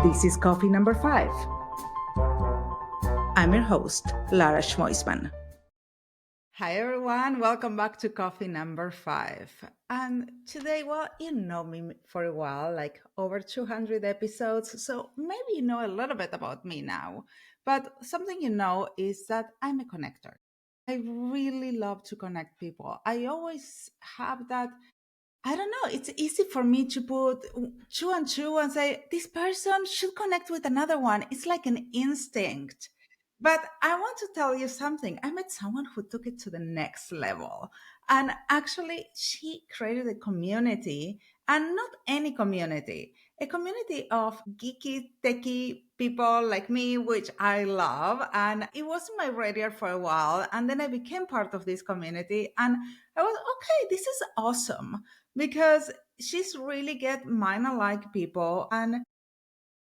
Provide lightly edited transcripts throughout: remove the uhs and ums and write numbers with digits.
This is Coffee Number 5. I'm your host, Lara. Hi, everyone. Welcome back to Coffee Number 5. And today, well, you know me for a while, like over 200 episodes. So maybe you know a little bit about me now. But something you know is that I'm a connector. I really love to connect people. I always have that. I don't know. It's easy for me to put two and two and say, this person should connect with another one. It's like an instinct. But I want to tell you something. I met someone who took it to the next level. And actually, she created a community, and not any community, a community of geeky, techie people like me, which I love. And it was on my radar for a while. And then I became part of this community. And I was, okay, this is awesome because she's really get mine alike people, and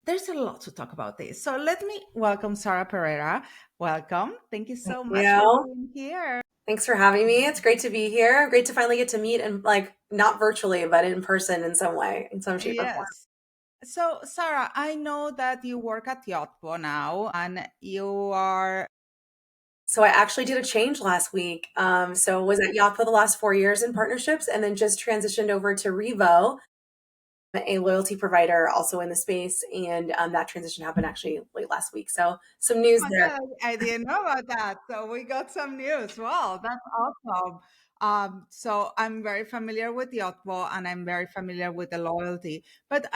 there's a lot to talk about this. So let me welcome Sara Pereda. Welcome. Thank you Thank so much for you. being here. Thanks for having me. It's great to be here. Great to finally get to meet and not virtually, but in person in some way, in some shape or form. Yes. So Sara, I know that you work at Yotpo now and you are So I actually did a change last week. So was at Yacht for the last 4 years in partnerships and then just transitioned over to Revo, a loyalty provider also in the space. And that transition happened actually late last week. So some oh news my there. God, I didn't know about that. So we got some news. Wow, that's awesome. So I'm very familiar with the Otpo and I'm very familiar with the loyalty. But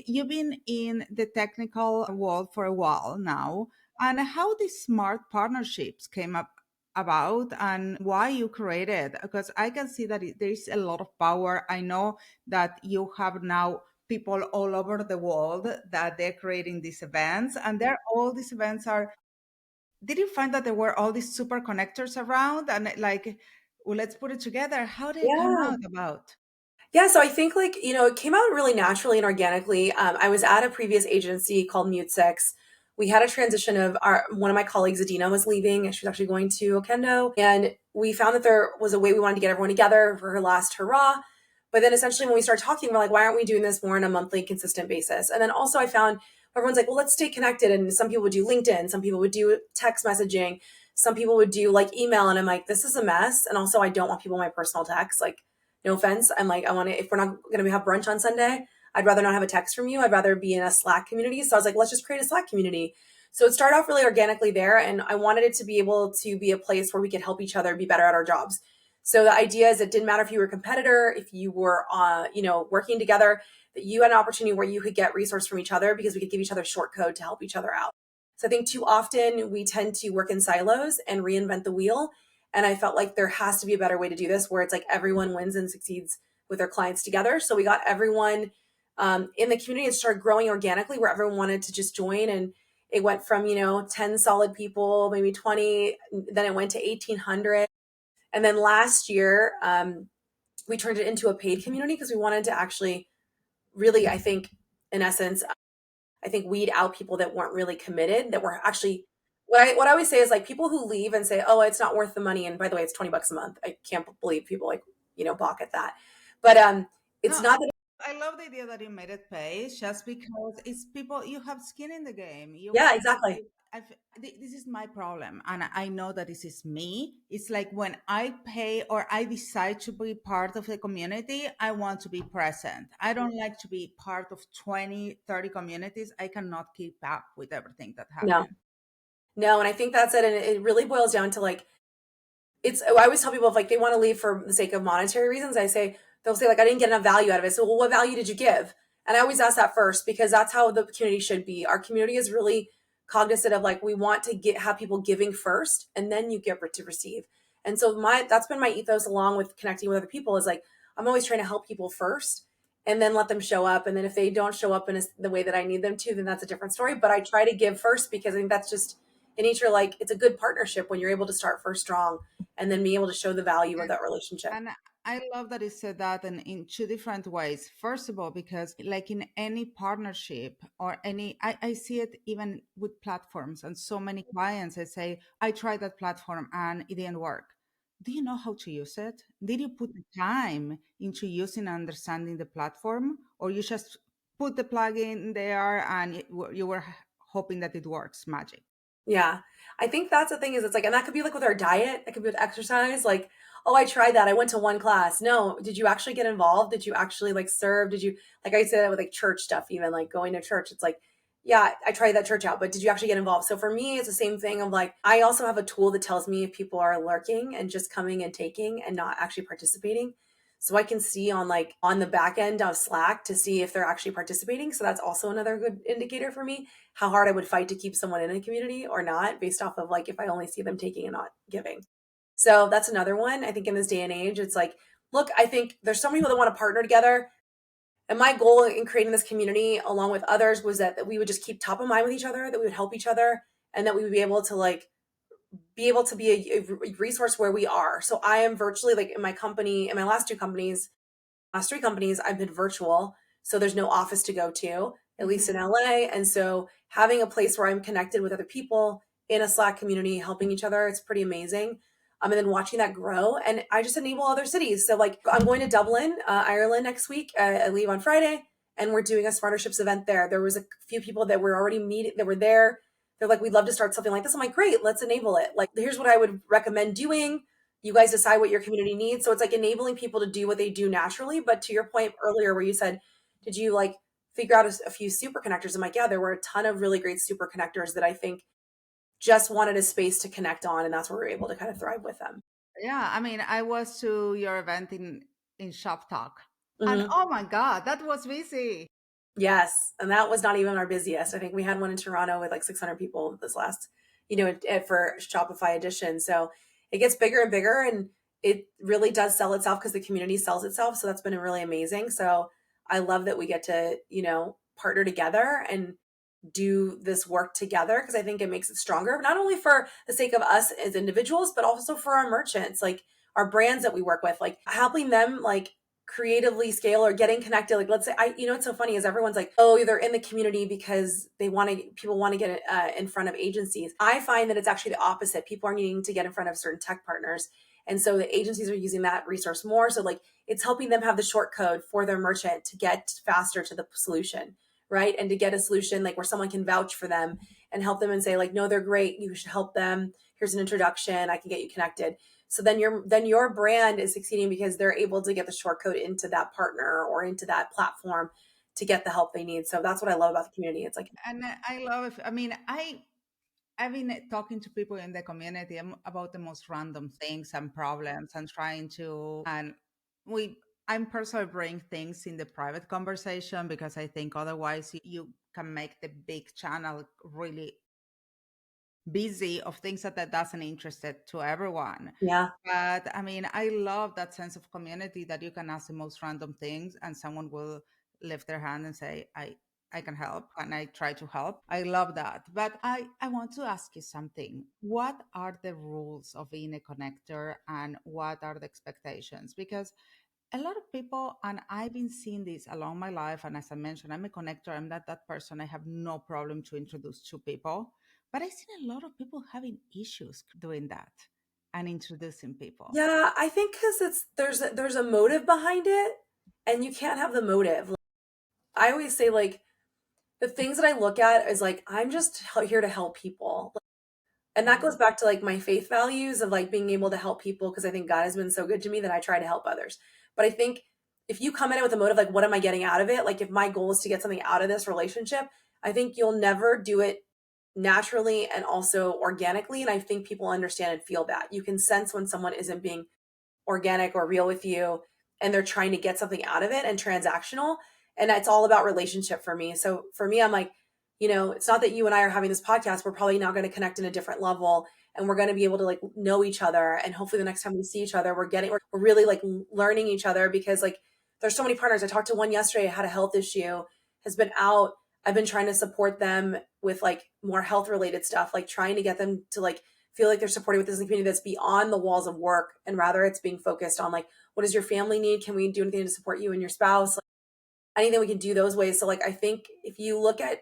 you've been in the technical world for a while now. And how these smart partnerships came up about and why you created? Because I can see that there's a lot of power. I know that you have now people all over the world that they're creating these events, and all these events are, did you find that there were all these super connectors around and like, well, let's put it together? How did it come Yeah. out about? Yeah, so I think it came out really naturally and organically. I was at a previous agency called MuteSix. We had a transition of our one of my colleagues, Adina, was leaving and she was actually going to Okendo. And we found that there was a way we wanted to get everyone together for her last hurrah. But then essentially when we started talking, we're like, why aren't we doing this more on a monthly consistent basis? And then also I found everyone's like, well, let's stay connected. And some people would do LinkedIn, some people would do text messaging, some people would do like email. And I'm like, this is a mess. And also I don't want people in my personal text. Like, no offense. I'm like, I want to, if we're not going to have brunch on Sunday, I'd rather not have a text from you. I'd rather be in a Slack community. So I was like, let's just create a Slack community. So it started off really organically there. And I wanted it to be able to be a place where we could help each other be better at our jobs. So the idea is it didn't matter if you were a competitor, if you were, working together, that you had an opportunity where you could get resource from each other because we could give each other short code to help each other out. So I think too often we tend to work in silos and reinvent the wheel. And I felt like there has to be a better way to do this where it's like everyone wins and succeeds with their clients together. So we got everyone in the community. It started growing organically where everyone wanted to just join. And it went from, 10 solid people, maybe 20, then it went to 1,800. And then last year, we turned it into a paid community because we wanted to actually really, I think, in essence, I think weed out people that weren't really committed, that were actually what I always say is like people who leave and say, "Oh, it's not worth the money." And by the way, it's $20 a month. I can't believe people balk at that. But No, it's not that. I love the idea that you made it pay just because it's people, you have skin in the game. You Yeah, want to exactly. be, this is my problem. And I know that this is me. It's like when I pay or I decide to be part of the community, I want to be present. I don't like to be part of 20, 30 communities. I cannot keep up with everything that No, happens. no, and I think that's it. And it really boils down to like it's. I always tell people if like they want to leave for the sake of monetary reasons, they'll say like I didn't get enough value out of it. So well, what value did you give? And I always ask that first because that's how the community should be. Our community is really cognizant of like we want to have people giving first, and then you get to receive. And so that's been my ethos along with connecting with other people is like I'm always trying to help people first, and then let them show up. And then if they don't show up in the way that I need them to, then that's a different story. But I try to give first because I think that's just in nature. Like it's a good partnership when you're able to start first strong and then be able to show the value of that relationship. And I love that you said that in two different ways. First of all, because like in any partnership or I see it even with platforms and so many clients, I say, I tried that platform and it didn't work. Do you know how to use it? Did you put the time into using and understanding the platform, or you just put the plugin there and you were hoping that it works magic. Yeah. I think that's the thing is it's like, and that could be like with our diet, that could be with exercise. Like, oh, I tried that. I went to one class. No, did you actually get involved? Did you actually like serve? Did you, like I said, with like church stuff, even like going to church, it's like, yeah, I tried that church out, but did you actually get involved? So for me, it's the same thing of like, I also have a tool that tells me if people are lurking and just coming and taking and not actually participating. So I can see on like on the back end of Slack to see if they're actually participating. So that's also another good indicator for me how hard I would fight to keep someone in a community or not based off of like if I only see them taking and not giving. So that's another one. I think in this day and age, it's like, look, I think there's so many people that want to partner together. And my goal in creating this community along with others was that we would just keep top of mind with each other, that we would help each other, and that we would be able to like be able to be a resource where we are. So I am virtually like in my company, in my last last three companies, I've been virtual. So there's no office to go to, at least in Mhm. LA. And so having a place where I'm connected with other people in a Slack community, helping each other, it's pretty amazing. And then watching that grow. And I just enable other cities. So, like, I'm going to Dublin, Ireland next week. I leave on Friday, and we're doing a Smarterships event there. There was a few people that were already meeting, that were there. They're like, we'd love to start something like this. I'm like, great, let's enable it. Like, here's what I would recommend doing. You guys decide what your community needs. So it's like enabling people to do what they do naturally. But to your point earlier, where you said, did you like figure out a few super connectors? I'm like, yeah, there were a ton of really great super connectors that I think just wanted a space to connect on. And that's where we were able to kind of thrive with them. Yeah, I mean, I was to your event in Shop Talk, and Hmm. oh my god, that was busy. Yes. And that was not even our busiest. I think we had one in Toronto with like 600 people this last, for Shopify edition. So it gets bigger and bigger and it really does sell itself because the community sells itself. So that's been really amazing. So I love that we get to, partner together and do this work together because I think it makes it stronger, not only for the sake of us as individuals, but also for our merchants, like our brands that we work with, like helping them like creatively scale or getting connected. Like let's say what's so funny is everyone's like, oh, they're in the community because people want to get in front of agencies. I find that it's actually the opposite. People are needing to get in front of certain tech partners. And so the agencies are using that resource more. So like it's helping them have the short code for their merchant to get faster to the solution, right? And to get a solution like where someone can vouch for them and help them and say like, no, they're great. You should help them. Here's an introduction. I can get you connected. So then your brand is succeeding because they're able to get the short code into that partner or into that platform to get the help they need. So that's what I love about the community. It's like, And I love. I mean, I've been talking to people in the community about the most random things and problems and trying to, and we, I'm personally bring things in the private conversation because I think otherwise you can make the big channel really busy of things that doesn't interest it to everyone. yeah. But I mean, I love that sense of community that you can ask the most random things and someone will lift their hand and say, I can help and I try to help. I love that. But I want to ask you something. What are the rules of being a connector and what are the expectations? Because a lot of people, and I've been seeing this along my life, and as I mentioned, I'm a connector, I'm not that person. I have no problem to introduce two people. But I've seen a lot of people having issues doing that and introducing people. Yeah. I think because there's a motive behind it and you can't have the motive. Like, I always say like the things that I look at is like, I'm just here to help people. And that goes Mhm. back to like my faith values of like being able to help people because I think God has been so good to me that I try to help others. But I think if you come in with a motive like what am I getting out of it? Like if my goal is to get something out of this relationship, I think you'll never do it naturally and also organically and I think people understand and feel that. You can sense when someone isn't being organic or real with you and they're trying to get something out of it and transactional and it's all about relationship for me. So for me I'm like, it's not that you and I are having this podcast, we're probably now going to connect in a different level and we're going to be able to like know each other and hopefully the next time we see each other we're really like learning each other because like there's so many partners. I talked to one yesterday, had a health issue, has been out. I've been trying to support them with like more health related stuff, like trying to get them to like feel like they're supported with this community that's beyond the walls of work and rather it's being focused on like what does your family need, can we do anything to support you and your spouse, like anything we can do those ways. So like I think if you look at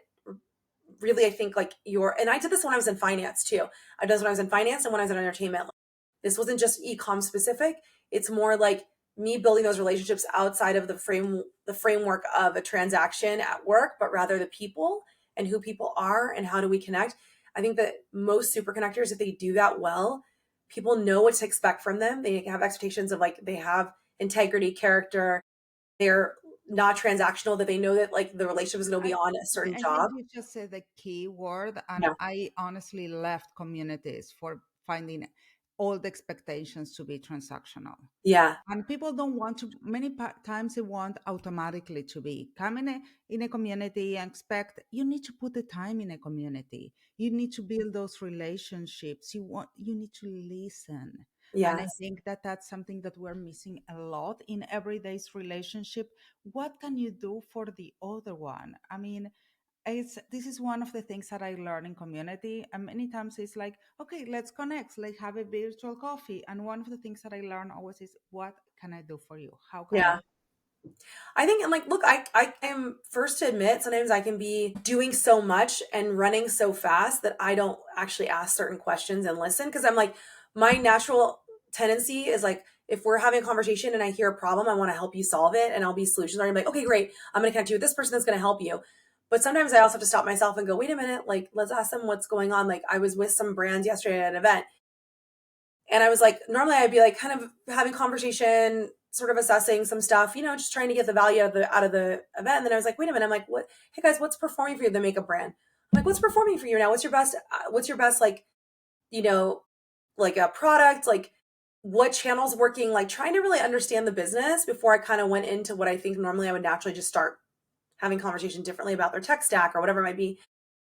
really I think like and I did this when I was in finance too. I did this when I was in finance and when I was in entertainment. Like, this wasn't just eComm specific, it's more like me building those relationships outside of the framework of a transaction at work, but rather the people and who people are and how do we connect. I think that most super connectors, if they do that well, people know what to expect from them. They have expectations of like they have integrity, character, they're not transactional, that they know that like the relationship is going to be I on a certain I think job. you just said the key word, and Yeah. I honestly left communities for finding old expectations to be transactional. Yeah. And people don't want to, many times they want automatically to be. Come in a community and expect, you need to put the time in a community. You need to build those relationships. You need to listen. And I Yes. think that that's something that we're missing a lot in everyday's relationship. What can you do for the other one? I mean, this is one of the things that I learn in community, and many times it's like, okay, let's connect, like have a virtual coffee. And one of the things that I learn always is, what can I do for you? How can I? Yeah. I think, and like, look, I am first to admit sometimes I can be doing so much and running so fast that I don't actually ask certain questions and listen. Cause I'm like, my natural tendency is like, if we're having a conversation and I hear a problem, I want to help you solve it and I'll be solutions oriented. Like, okay, great. I'm going to connect you with this person that's going to help you. But sometimes I also have to stop myself and go, wait a minute, like, let's ask them what's going on. Like, I was with some brands yesterday at an event and I was like, normally I'd be like kind of having conversation, sort of assessing some stuff, just trying to get the value out of the event. And then I was like, wait a minute, I'm like, what? Hey guys, what's performing for you? The makeup brand. I'm like, what's performing for you now? What's your best like, you know, like a product, like what channel's working? Like trying to really understand the business before I kind of went into what I think normally I would naturally just start having conversation differently about their tech stack or whatever it might be.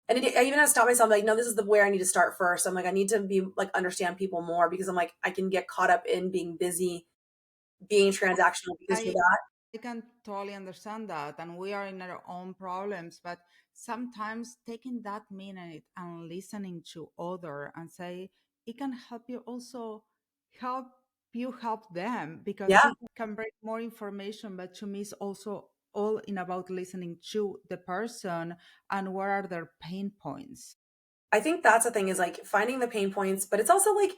And I even had to stop myself, like, no, this is the where I need to start first. I'm like, I need to be like understand people more because I'm like, I can get caught up in being busy, being transactional because for I that. I can totally understand that, and we are in our own problems. But sometimes taking that minute and listening to other and say, it can help you also help help them, because Yeah. you can bring more information. But to me, it's also all in about listening to the person and what are their pain points. I think that's the thing is like finding the pain points, but it's also like,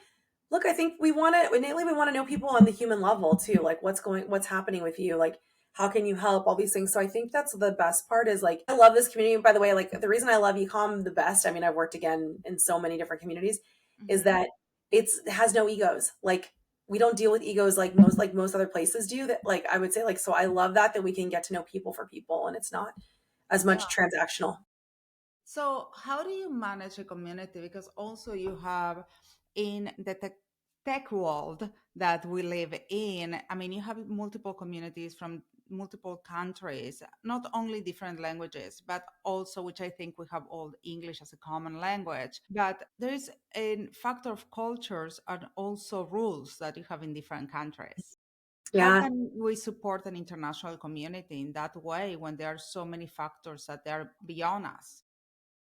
look, I think we want to know people on the human level too. Like what's happening with you? Like, how can you help? All these things. So I think that's the best part is like, I love this community. By the way, like the reason I love eComm the best, I mean, I've worked again in so many different communities, is Mhm. that it has no egos. Like we don't deal with egos like most other places do that. Like I would say like, so I love that we can get to know people for people and it's not as Yeah. much transactional. So, how do you manage a community? Because also you have in the tech world that we live in, I mean, you have multiple communities from multiple countries, not only different languages, but also, which I think we have all English as a common language. But there is a factor of cultures and also rules that you have in different countries. How Yeah. can we support an international community in that way when there are so many factors that are beyond us?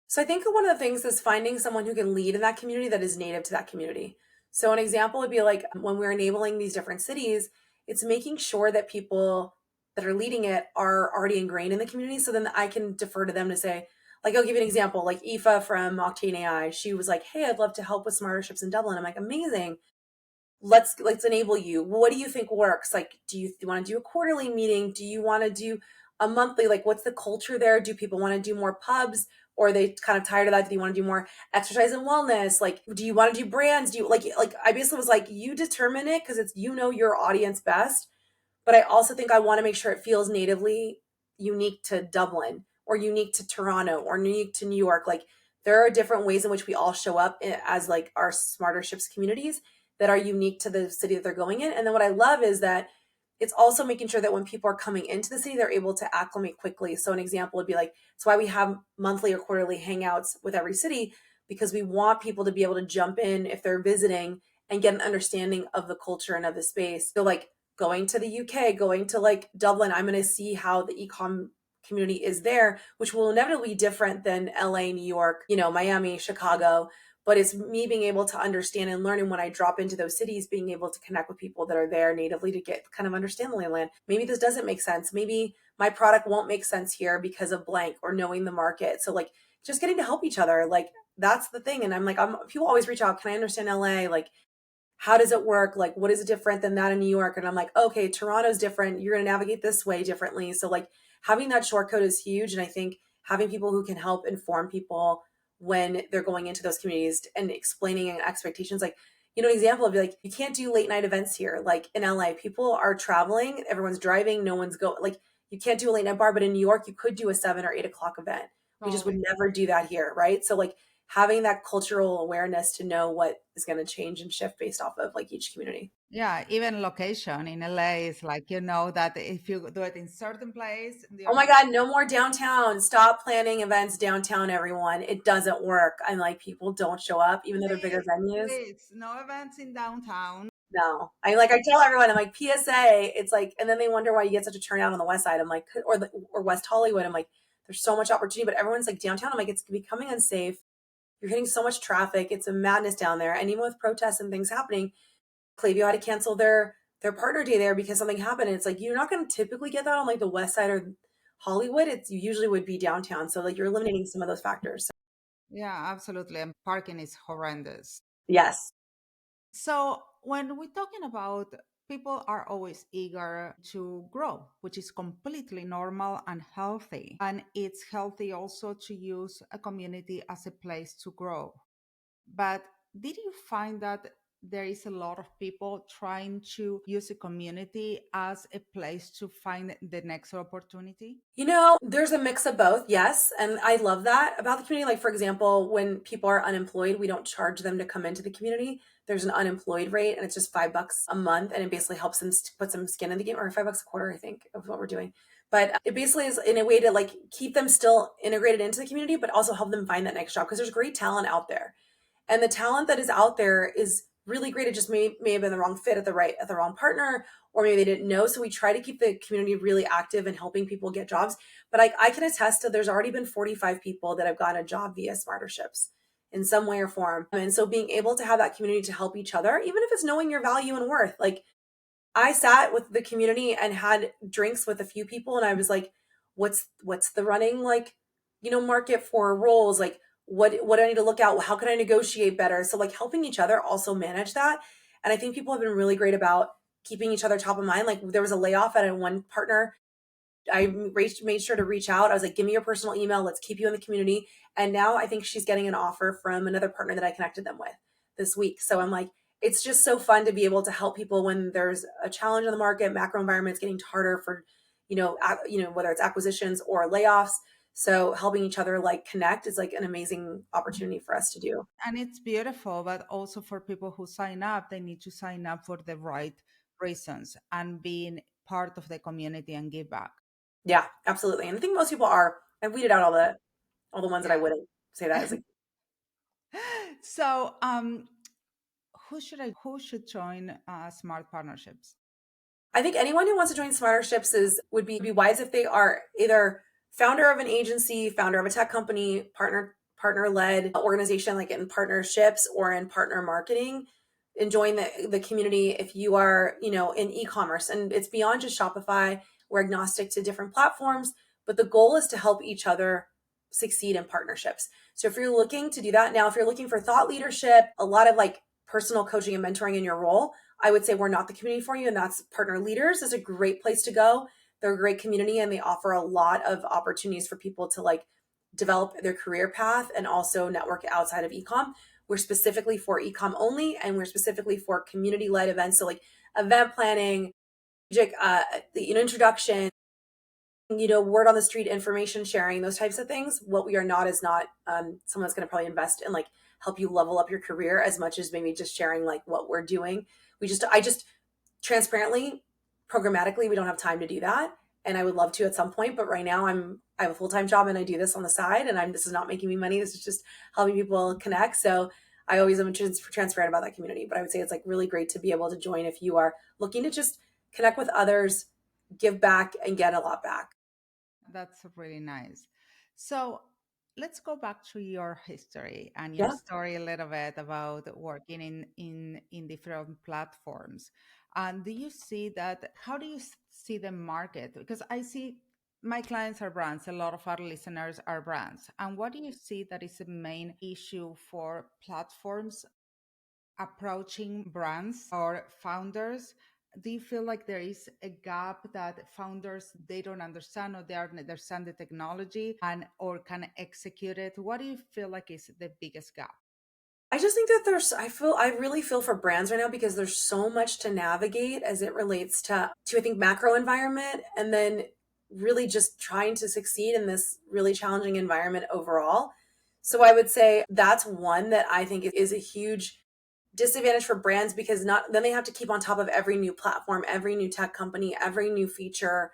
So I think one of the things is finding someone who can lead in that community that is native to that community. So an example would be like when we're enabling these different cities, it's making sure that people that are leading it are already ingrained in the community. So then I can defer to them to say, like, I'll give you an example, like Aoife from Octane AI. She was like, hey, I'd love to help with Smarterships in Dublin. I'm like, amazing. Let's enable you. What do you think works? Like, do you want to do a quarterly meeting? Do you want to do a monthly? Like, what's the culture there? Do people want to do more pubs? Or are they kind of tired of that? Do you want to do more exercise and wellness? Like, do you want to do brands? Do you like I basically was like, you determine it because it's your audience best. But I also think I want to make sure it feels natively unique to Dublin or unique to Toronto or unique to New York. Like there are different ways in which we all show up as like our smarter ships communities that are unique to the city that they're going in. And then what I love is that it's also making sure that when people are coming into the city, they're able to acclimate quickly. So an example would be like, it's why we have monthly or quarterly hangouts with every city because we want people to be able to jump in if they're visiting and get an understanding of the culture and of the space. So like going to the UK, going to like Dublin, I'm going to see how the eComm community is there, which will inevitably be different than LA, New York, Miami, Chicago. But it's me being able to understand and learn. And when I drop into those cities, being able to connect with people that are there natively to get kind of understand the land. Maybe this doesn't make sense. Maybe my product won't make sense here because of blank or knowing the market. So like just getting to help each other, like that's the thing. And I'm like, people always reach out. Can I understand LA? Like how does it work? Like, what is it different than that in New York? And I'm like, okay, Toronto's different. You're going to navigate this way differently. So, like, having that short code is huge. And I think having people who can help inform people when they're going into those communities and explaining expectations, like, an example of like, you can't do late night events here. Like in LA, people are traveling, everyone's driving, no one's going, like, you can't do a late night bar, but in New York, you could do a 7 or 8 o'clock event. We just would Totally. never do that here. Right. So, like, having that cultural awareness to know what is going to change and shift based off of like each community. Yeah, even location in LA is like, that if you do it in certain place, Oh my God, no more downtown. Stop planning events downtown, everyone. It doesn't work. I'm like, people don't show up, even though they're bigger please, venues. please, no events in downtown. No, I tell everyone, I'm like, PSA. It's like, and then they wonder why you get such a turnout on the West Side. I'm like, or West Hollywood. I'm like, there's so much opportunity, but everyone's like downtown. I'm like, it's becoming unsafe. You're hitting so much traffic. It's a madness down there. And even with protests and things happening, Klaviyo had to cancel their partner day there because something happened. And it's like, you're not going to typically get that on like the West Side or Hollywood. It's usually would be downtown. So like you're eliminating some of those factors. Yeah, absolutely. And parking is horrendous. Yes. So when we're talking about, people are always eager to grow, which is completely normal and healthy. And it's healthy also to use a community as a place to grow. But did you find that there is a lot of people trying to use a community as a place to find the next opportunity? There's a mix of both, yes. And I love that about the community. Like, for example, when people are unemployed, we don't charge them to come into the community. There's an unemployed rate and it's just $5 a month. And it basically helps them put some skin in the game, or $5 a quarter, I think, of what we're doing. But it basically is in a way to like keep them still integrated into the community, but also help them find that next job because there's great talent out there. And the talent that is out there is really great. It just may have been the wrong fit at the wrong partner, or maybe they didn't know. So we try to keep the community really active and helping people get jobs. But I can attest to there's already been 45 people that have gotten a job via Smarterships in some way or form. And so being able to have that community to help each other, even if it's knowing your value and worth, like I sat with the community and had drinks with a few people and I was like, what's the running like, market for roles? Like what do I need to look out? How can I negotiate better? So like helping each other also manage that. And I think people have been really great about keeping each other top of mind. Like there was a layoff at one partner. I made sure to reach out. I was like, give me your personal email. Let's keep you in the community. And now I think she's getting an offer from another partner that I connected them with this week. So I'm like, it's just so fun to be able to help people when there's a challenge in the market, macro environment's getting harder for, whether it's acquisitions or layoffs. So helping each other like connect is like an amazing opportunity for us to do. And it's beautiful, but also for people who sign up, they need to sign up for the right reasons and being part of the community and give back. Yeah, absolutely. And I think most people are. I weeded out all the ones that I wouldn't say that as like. So, who should join Smart Partnerships? I think anyone who wants to join Smarterships would be wise if they are either founder of an agency, founder of a tech company, partner led organization like in partnerships or in partner marketing, and join the community if you are, in e-commerce. And it's beyond just Shopify. We're agnostic to different platforms, but the goal is to help each other succeed in partnerships. So if you're looking to do that now, if you're looking for thought leadership, a lot of like personal coaching and mentoring in your role, I would say we're not the community for you. And that's Partner Leaders is a great place to go. They're a great community and they offer a lot of opportunities for people to like develop their career path and also network outside of eComm. We're specifically for eComm only, and we're specifically for community-led events. So like event planning, introduction, word on the street information sharing, those types of things. What we are not is not someone that's going to probably invest and like help you level up your career as much as maybe just sharing like what we're doing. I just transparently, programmatically, we don't have time to do that. And I would love to at some point, but right now I have a full-time job and I do this on the side and this is not making me money. This is just helping people connect. So I always am transparent about that community, but I would say it's like really great to be able to join if you are looking to just connect with others, give back and get a lot back. That's really nice. So let's go back to your history and your Yeah. story a little bit about working in different platforms. And do you see that? How do you see the market? Because I see my clients are brands. A lot of our listeners are brands. And what do you see that is the main issue for platforms? approaching brands or founders? Do you feel like there is a gap that founders, they don't understand, or they don't understand the technology and or can execute it? What do you feel like is the biggest gap? I just think that I really feel for brands right now because there's so much to navigate as it relates to I think macro environment, and then really just trying to succeed in this really challenging environment overall. So I would say that's one that I think is a huge disadvantage for brands, because not then they have to keep on top of every new platform, every new tech company, every new feature.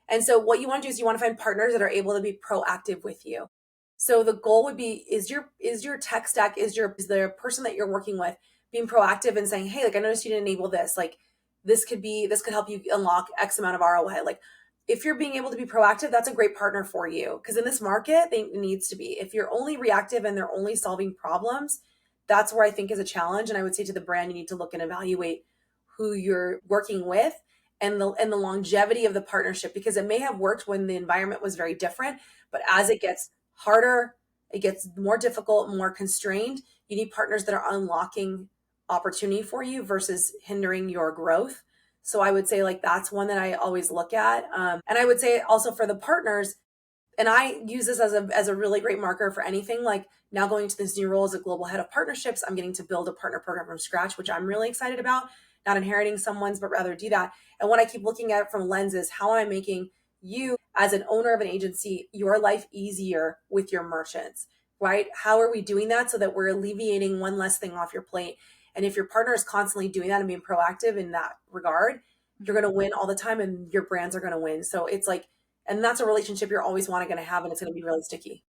And so what you want to do is you want to find partners that are able to be proactive with you. So the goal would be, is your tech stack, is the person that you're working with being proactive and saying, hey, like, I noticed you didn't enable this. Like, this could help you unlock X amount of ROI. Like, if you're being able to be proactive, that's a great partner for you. Because in this market, it needs to be. If you're only reactive and they're only solving problems, that's where I think is a challenge. And I would say to the brand, you need to look and evaluate who you're working with and the longevity of the partnership, because it may have worked when the environment was very different, but as it gets harder, it gets more difficult, more constrained, you need partners that are unlocking opportunity for you versus hindering your growth. So I would say, like, that's one that I always look at. And I would say also for the partners, and I use this as a really great marker for anything. Like, now going to this new role as a global head of partnerships, I'm getting to build a partner program from scratch, which I'm really excited about, not inheriting someone's, but rather do that. And what I keep looking at it from lenses, how am I making you as an owner of an agency, your life easier with your merchants, right? How are we doing that so that we're alleviating one less thing off your plate? And if your partner is constantly doing that and being proactive in that regard, you're going to win all the time and your brands are going to win. So it's like, and that's a relationship you're always wanting to have, and it's going to be really sticky.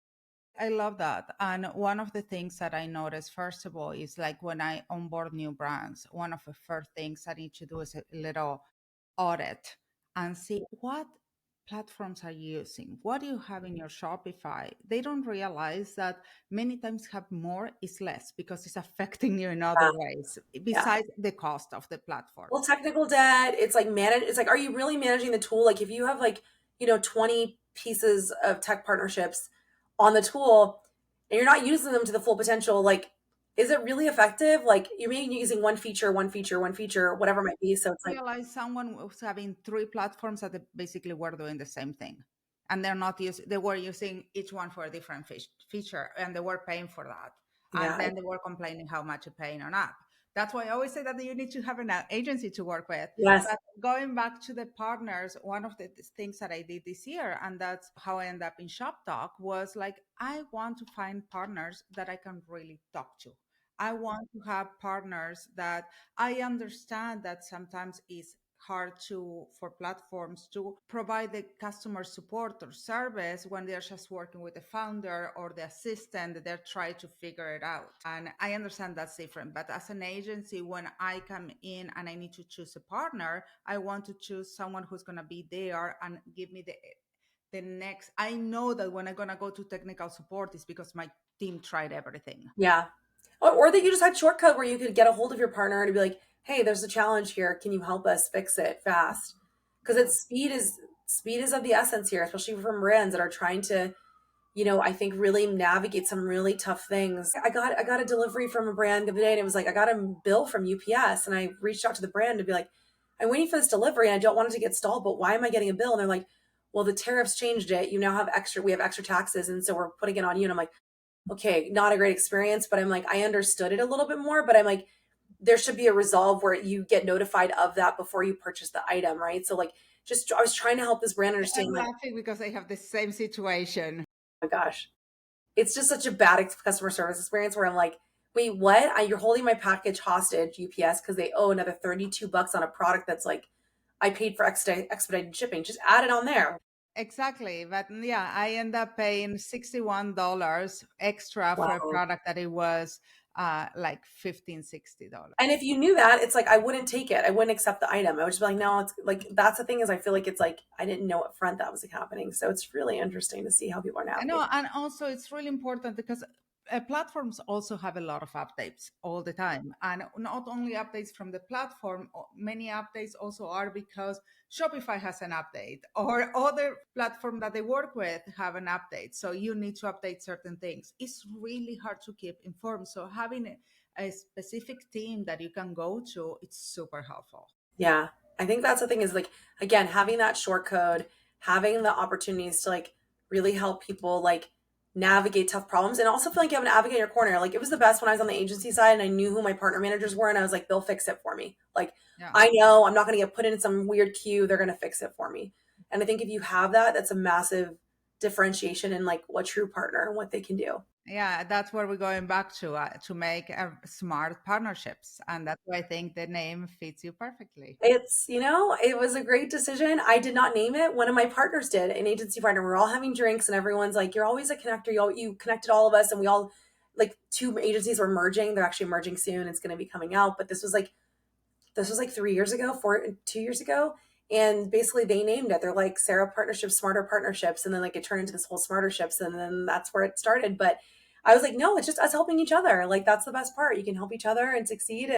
I love that. And one of the things that I notice, first of all, is like when I onboard new brands, one of the first things I need to do is a little audit and see what platforms are you using? What do you have in your Shopify? They don't realize that many times have more is less because it's affecting you in other Yeah. ways Yeah. besides the cost of the platform. Well, technical debt, it's like it's like, are you really managing the tool? Like, if you have, like, 20 pieces of tech partnerships on the tool and you're not using them to the full potential, like, is it really effective? Like, you're maybe using one feature, whatever it might be. So it's like, Realized someone was having three platforms that they basically were doing the same thing, and they're not using, they were using each one for a different feature, and they were paying for that, and yeah, then they were complaining how much you're paying on app. That's why I always say that you need to have an agency to work with. yes, But going back to the partners, one of the things that I did this year, and that's how I ended up in Shop Talk, was like, I want to find partners that I can really talk to. I want to have partners that I understand that sometimes it's hard to for platforms to provide the customer support or service when they're just working with the founder or the assistant. They're trying to figure it out, and I understand that's different. But as an agency, when I come in and I need to choose a partner, I want to choose someone who's going to be there and give me the next. I know that when I'm going to go to technical support is because my team tried everything. yeah. Or that you just had shortcut where you could get a hold of your partner and be like, hey, there's a challenge here. Can you help us fix it fast? Because it's speed is of the essence here, especially from brands that are trying to, I think really navigate some really tough things. I got a delivery from a brand the other day, and it was like, I got a bill from UPS, and I reached out to the brand to be like, I'm waiting for this delivery and I don't want it to get stalled, but why am I getting a bill? And they're like, well, the tariffs changed it. You now have we have extra taxes, and so we're putting it on you. And I'm like, okay, not a great experience, but I'm like, I understood it a little bit more, but I'm like, there should be a resolve where you get notified of that before you purchase the item, right? So, like, just I was trying to help this brand understand, I'm like, laughing because I have the same situation. oh my gosh, it's just such a bad customer service experience where I'm like, wait, what? You're holding my package hostage, UPS, because they owe another $32 on a product that's like, I paid for expedited shipping. Just add it on there. Exactly. But yeah, I end up paying $61 extra for a Wow. product that it was like $15, $60. And if you knew that, it's like, I wouldn't take it. I wouldn't accept the item. I would just be like, no, it's like, that's the thing, is I feel like it's like, I didn't know up front that was happening. So it's really interesting to see how people are I know, navigating. and also it's really important because platforms also have a lot of updates all the time, and not only updates from the platform. Many updates also are because Shopify has an update, or other platform that they work with have an update. So you need to update certain things. It's really hard to keep informed. So having a specific team that you can go to, it's super helpful. Yeah. I think that's the thing is like, again, having that short code, having the opportunities to like really help people like navigate tough problems and also feel like you have an advocate in your corner. Like it was the best when I was on the agency side and I knew who my partner managers were and I was like, they'll fix it for me. Like Yeah. I know I'm not going to get put in some weird queue. They're going to fix it for me. And I think if you have that, that's a massive differentiation in like what true partner and what they can do. Yeah, that's where we're going back to make smart partnerships. And that's why I think the name fits you perfectly. It's, it was a great decision. I did not name it. One of my partners did, an agency partner. We're all having drinks and everyone's like, you're always a connector. You connected all of us and we all like two agencies were merging. They're actually merging soon. It's going to be coming out. But this was like 3 years ago, 2 years ago. And basically they named it. They're like Sara Partnerships, Smarter Partnerships. And then like it turned into this whole Smarterships. And then that's where it started. But I was like, no, it's just us helping each other. Like that's the best part. You can help each other and succeed.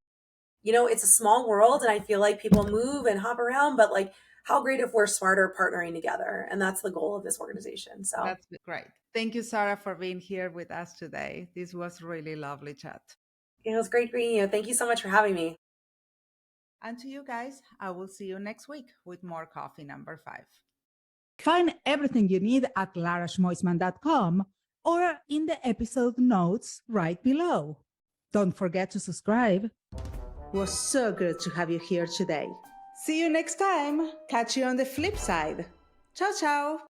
It's a small world and I feel like people move and hop around, but like how great if we're smarter partnering together. And that's the goal of this organization. So That's great. Thank you, Sarah, for being here with us today. This was really lovely chat. it was great meeting you. Thank you so much for having me. And to you guys, I will see you next week with more Coffee Number 5. Find everything you need at larashmoisman.com or in the episode notes right below. Don't forget to subscribe. It was so good to have you here today. See you next time. Catch you on the flip side. Ciao, ciao.